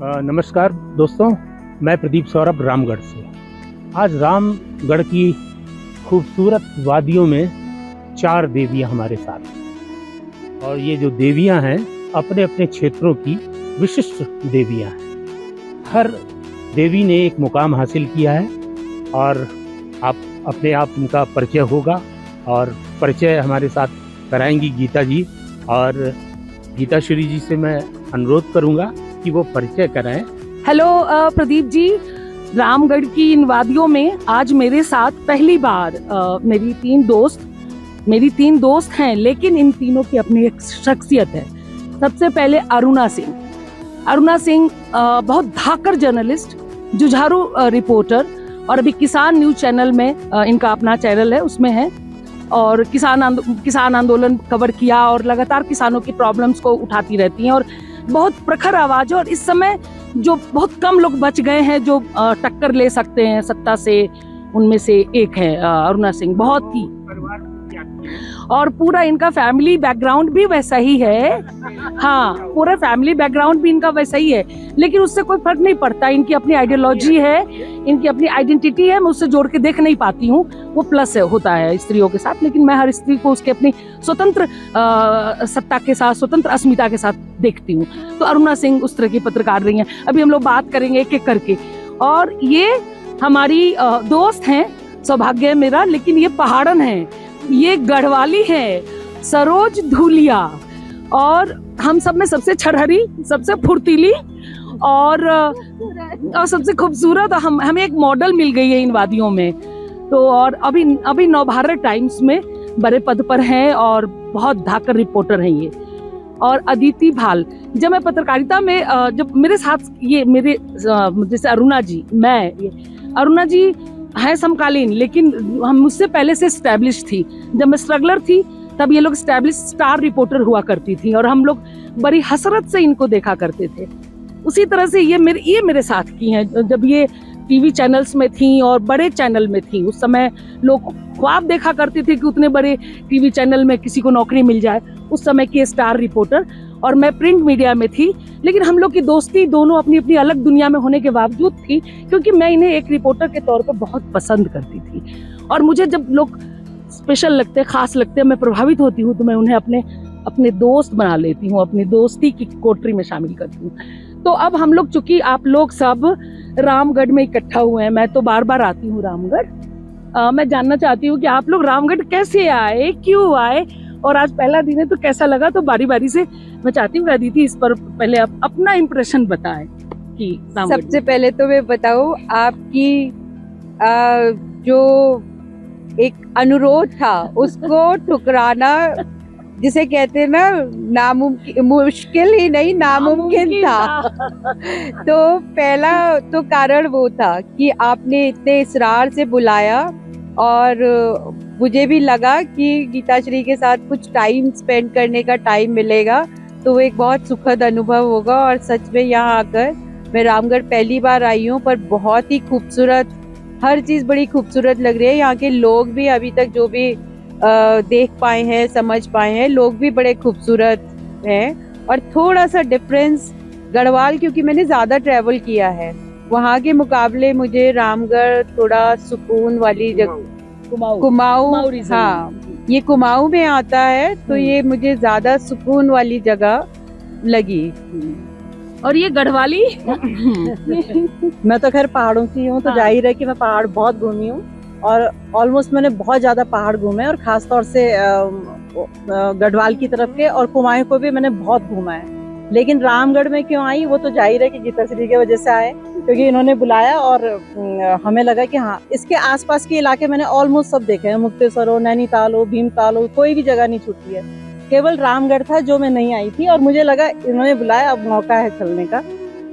नमस्कार दोस्तों, मैं प्रदीप सौरभ रामगढ़ से। आज रामगढ़ की खूबसूरत वादियों में 4 देवियां हमारे साथ हैं और ये जो देवियां हैं अपने अपने क्षेत्रों की विशिष्ट देवियां हैं। हर देवी ने एक मुकाम हासिल किया है और आप अपने आप उनका परिचय होगा और परिचय हमारे साथ कराएंगी गीता जी। और गीता श्री जी से मैं अनुरोध करूंगा कि वो परिचय कराएं। हेलो प्रदीप जी, रामगढ़ की इन वादियों में आज मेरे साथ पहली बार मेरी तीन दोस्त हैं, लेकिन इन तीनों की अपनी एक शख्सियत है। सबसे पहले अरुणा सिंह बहुत धाकड़ जर्नलिस्ट, जुझारू रिपोर्टर और अभी किसान न्यूज चैनल में इनका अपना चैनल है, उसमें है और किसान आंदोलन कवर किया और लगातार किसानों की प्रॉब्लम्स को उठाती रहती हैं और बहुत प्रखर आवाज है। और इस समय जो बहुत कम लोग बच गए हैं जो टक्कर ले सकते हैं सत्ता से, उनमें से एक है अरुणा सिंह। बहुत ही और पूरा इनका फैमिली बैकग्राउंड भी वैसा ही है। हाँ, पूरा फैमिली बैकग्राउंड भी इनका वैसा ही है, लेकिन उससे कोई फर्क नहीं पड़ता। इनकी अपनी आइडियोलॉजी है, इनकी अपनी आइडेंटिटी है, मैं उससे जोड़ के देख नहीं पाती हूँ। वो प्लस होता है स्त्रियों के साथ, लेकिन मैं हर स्त्री को उसके अपनी स्वतंत्र सत्ता के साथ, स्वतंत्र अस्मिता के साथ देखती हूँ। तो अरुणा सिंह उस तरह की पत्रकार रही हैं। अभी हम लोग बात करेंगे एक एक करके। और ये हमारी दोस्त हैं, सौभाग्य है मेरा, लेकिन ये पहाड़न है, ये गढ़वाली है, सरोज धूलिया, और हम सब में सबसे छरहरी, सबसे फुर्तीली और सबसे खूबसूरत हमें एक मॉडल मिल गई है इन वादियों में। तो और अभी नवभारत टाइम्स में बड़े पद पर हैं और बहुत धाकड़ रिपोर्टर हैं ये। और अदिति भाल, जब मैं पत्रकारिता में जब मेरे साथ ये मेरे जैसे अरुणा जी है समकालीन, लेकिन हम मुझसे पहले से स्टैब्लिश थी। जब मैं स्ट्रगलर थी तब ये लोग स्टैब्लिश स्टार रिपोर्टर हुआ करती थी और हम लोग बड़ी हसरत से इनको देखा करते थे। उसी तरह से ये मेरे साथ की हैं। जब ये टीवी चैनल्स में थी और बड़े चैनल में थी, उस समय लोग ख्वाब देखा करते थे कि उतने बड़े टीवी चैनल में किसी को नौकरी मिल जाए। उस समय की स्टार रिपोर्टर, और मैं प्रिंट मीडिया में थी, लेकिन हम लोग की दोस्ती दोनों अपनी अपनी अलग दुनिया में होने के बावजूद थी, क्योंकि मैं इन्हें एक रिपोर्टर के तौर पर बहुत पसंद करती थी। और मुझे जब लोग स्पेशल लगते, खास लगते, मैं प्रभावित होती हूँ, तो मैं उन्हें अपने दोस्त बना लेती हूँ, अपनी दोस्ती की कोठरी में शामिल करती हूँ। तो अब हम लोग, चूंकि आप लोग सब रामगढ़ में इकट्ठा हुए हैं, मैं तो बार बार आती हूँ रामगढ़, मैं जानना चाहती हूँ कि आप लोग रामगढ़ कैसे आए, क्यों आए, और आज पहला दिन है तो कैसा लगा। तो बारी बारी से मैं चाहती हूँ अदिति इस पर पहले आप अपना इम्प्रेशन बताएं कि सबसे पहले तो मैं बताऊँ, आपकी जो एक अनुरोध था उसको ठुकराना, जिसे कहते हैं ना, मुश्किल ही नहीं, नामुमकिन था। तो पहला तो कारण वो था कि आपने इतने इसरार से बुलाया और मुझे भी लगा कि गीताश्री के साथ कुछ टाइम स्पेंड करने का टाइम मिलेगा, तो वो एक बहुत सुखद अनुभव होगा। और सच में यहाँ आकर मैं रामगढ़ पहली बार आई हूँ, पर बहुत ही खूबसूरत, हर चीज़ बड़ी खूबसूरत लग रही है। यहाँ के लोग भी अभी तक जो भी देख पाए हैं, समझ पाए हैं, लोग भी बड़े खूबसूरत हैं। और थोड़ा सा डिफरेंस गढ़वाल, क्योंकि मैंने ज़्यादा ट्रैवल किया है, वहाँ के मुकाबले मुझे रामगढ़ थोड़ा सुकून वाली जगह, कुमाऊं, हाँ, ये कुमाऊं में आता है, तो ये मुझे ज्यादा सुकून वाली जगह लगी। और ये गढ़वाली मैं तो खैर पहाड़ों की हूँ, तो जाहिर है कि मैं पहाड़ बहुत घूमी हूँ और ऑलमोस्ट मैंने बहुत ज्यादा पहाड़ घूमे, और खास तौर से गढ़वाल की तरफ के और कुमाऊं को भी मैंने बहुत घूमा है। लेकिन रामगढ़ में क्यों आई, वो तो जाहिर है कि गीताश्री की वजह से आए, क्योंकि इन्होंने बुलाया और हमें लगा कि हाँ, इसके आसपास के इलाके मैंने ऑलमोस्ट सब देखे हैं। मुक्तेश्वर हो, नैनीताल हो, भीमताल हो, कोई भी जगह नहीं छूटी है। केवल रामगढ़ था जो मैं नहीं आई थी, और मुझे लगा इन्होंने बुलाया, अब मौका है चलने का।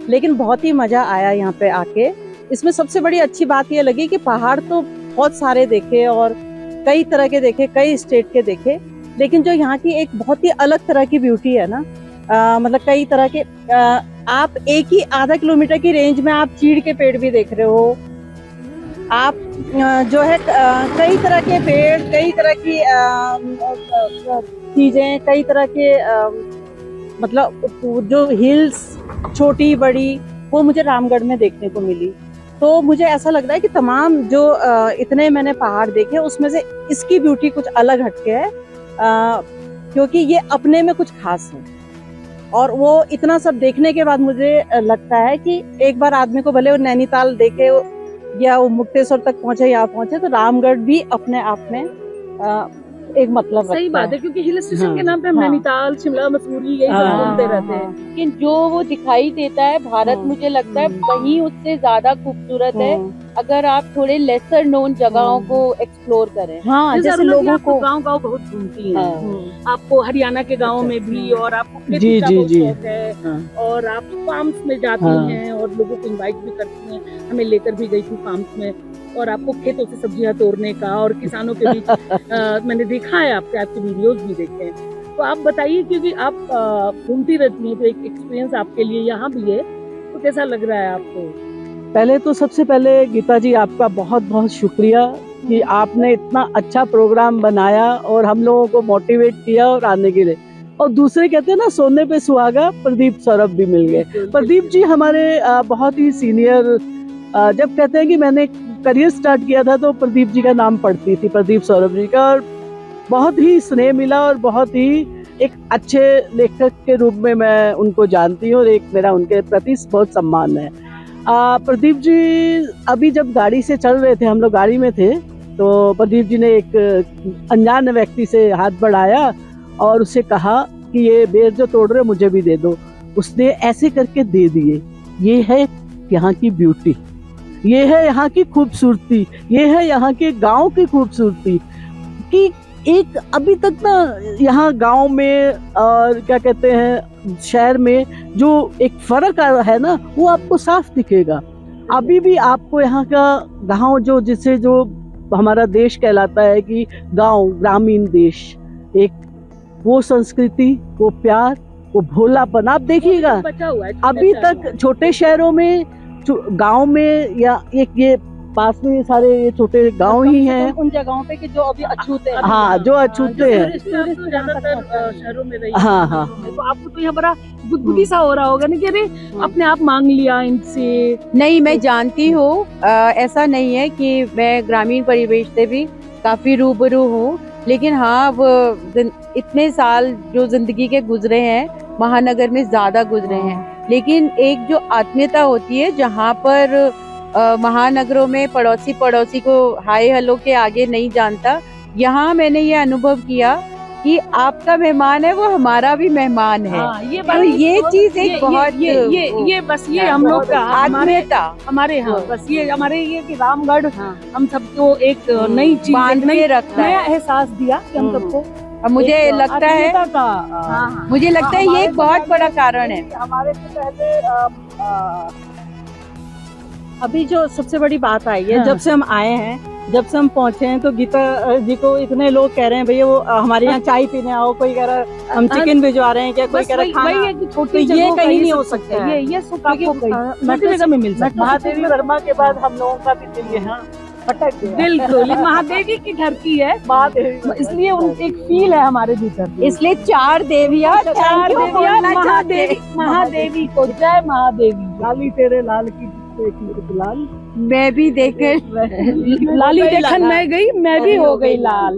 लेकिन बहुत ही मजा आया यहाँ पे आके। इसमें सबसे बड़ी अच्छी बात ये लगी कि पहाड़ तो बहुत सारे देखे और कई तरह के देखे, कई स्टेट के देखे, लेकिन जो यहाँ की एक बहुत ही अलग तरह की ब्यूटी है ना, मतलब कई तरह के, आप एक ही आधा किलोमीटर की रेंज में आप चीड़ के पेड़ भी देख रहे हो, आप जो है कई तरह के पेड़, कई तरह की चीजें, कई तरह के मतलब जो हिल्स, छोटी बड़ी, वो मुझे रामगढ़ में देखने को मिली। तो मुझे ऐसा लग रहा है कि तमाम जो इतने मैंने पहाड़ देखे उसमें से इसकी ब्यूटी कुछ अलग हटके है, क्योंकि ये अपने में कुछ खास है। और वो इतना सब देखने के बाद मुझे लगता है कि एक बार आदमी को भले वो नैनीताल देखे या वो मुक्तेश्वर तक पहुंचे या पहुंचे, तो रामगढ़ भी अपने आप में एक मतलब सही रखता बात है, क्योंकि हिल स्टेशन हाँ, के नाम पे हम हाँ। नैनीताल, शिमला, मसूरी यही सब हाँ, घूमते हाँ, रहते हाँ। हैं। लेकिन जो वो दिखाई देता है भारत, मुझे लगता है कहीं उससे ज्यादा खूबसूरत है अगर आप थोड़े लेसर नोन जगहों को एक्सप्लोर करें। हाँ, जैसे जैसे लोगों को गांव बहुत घूमती हैं, हाँ। आपको हरियाणा के गांव में भी, और आपको खेती जी, का जी, बहुत जी। शौक है, हाँ। और आप फार्म्स में जाती हाँ। हैं और लोगों को इनवाइट भी करती हैं। हमें लेकर भी गई थी फार्म्स में, और आपको खेतों से सब्जियां तोड़ने का और किसानों के बीच मैंने देखा है, आपके वीडियोस भी देखे हैं। तो आप बताइए, क्योंकि आप घूमती रहती हैं, तो एक एक्सपीरियंस आपके लिए यहाँ भी है, तो कैसा लग रहा है आपको? पहले तो सबसे पहले गीता जी आपका बहुत बहुत शुक्रिया कि आपने इतना अच्छा प्रोग्राम बनाया और हम लोगों को मोटिवेट किया और आने के लिए। और दूसरे कहते हैं ना, सोने पे सुहागा, प्रदीप सौरभ भी मिल गए। प्रदीप जी हमारे बहुत ही सीनियर, जब कहते हैं कि मैंने करियर स्टार्ट किया था तो प्रदीप जी का नाम पढ़ती थी, प्रदीप सौरभ जी का, और बहुत ही स्नेह मिला और बहुत ही एक अच्छे लेखक के रूप में मैं उनको जानती हूँ और एक मेरा उनके प्रति बहुत सम्मान है। प्रदीप जी अभी जब गाड़ी से चल रहे थे, हम लोग गाड़ी में थे, तो प्रदीप जी ने एक अनजान व्यक्ति से हाथ बढ़ाया और उससे कहा कि ये बेर जो तोड़ रहे मुझे भी दे दो। उसने ऐसे करके दे दिए। ये है यहाँ की ब्यूटी, ये है यहाँ की खूबसूरती, ये है यहाँ के गांव की खूबसूरती कि एक अभी तक ना यहाँ गांव में और क्या कहते हैं शहर में जो एक फर्क है ना, वो आपको साफ दिखेगा। अभी भी आपको यहाँ का गांव जिसे जो हमारा देश कहलाता है कि गांव, ग्रामीण देश, एक वो संस्कृति, वो प्यार, वो भोलापन आप देखिएगा। बचा हुआ है अभी तक छोटे शहरों में, गांव में, या एक ये पास में सारे ये छोटे गांव ही हैं उन जगहों पे कि जो अभी अछूते हैं। हाँ, जो अछूते हैं। ज्यादातर शहरों में रही। हाँ, हाँ। तो आपको तो यहाँ बड़ा गुदगुदी सा हो रहा होगा ना कि अरे अपने आप मांग लिया इनसे। नहीं, मैं जानती हूँ, ऐसा नहीं है कि मैं ग्रामीण परिवेश से भी काफी रूबरू हूँ, लेकिन हाँ, वो इतने साल जो जिंदगी के गुजरे हैं महानगर में ज्यादा गुजरे हैं, लेकिन एक जो आत्मीयता होती है जहाँ पर महानगरों में पड़ोसी को हाय हेलो के आगे नहीं जानता, यहाँ मैंने ये अनुभव किया कि आपका मेहमान है वो हमारा भी मेहमान है। ये तो ये चीज एक बहुत ये बस ये हम लोग का आत्मीयता हमारे यहाँ बस ये हमारे ये कि रामगढ़ हम सबको एक नई चीज, बांध के रखता नया है। एहसास दिया कि हम सबको। मुझे लगता है मुझे लगता है ये एक बहुत बड़ा कारण है। हमारे से पहले अभी जो सबसे बड़ी बात आई है, जब से हम आए हैं, जब से हम पहुंचे हैं, तो गीता जी को इतने लोग कह रहे हैं भैया वो हमारे यहाँ चाय पीने आओ, कोई कह रहा हम चिकन भिजवा रहे हैं क्या, कोई कह रहा खाना, तो ये कहीं नहीं हो सकता है। ये सुख आपको छोटी जगह में मिल सकता है। महादेवी वर्मा के बाद हम लोगों का भी दिल यहाँ भटक गया। बिल्कुल, महादेवी की धरती है, इसलिए एक फील है हमारे भीतर। इसलिए चार देवियाँ महादेवी को जय महादेवी। लाली तेरे लाल की लाल, मैं भी देखकर लाली देखन मैं गई, मैं भी हो गई लाल।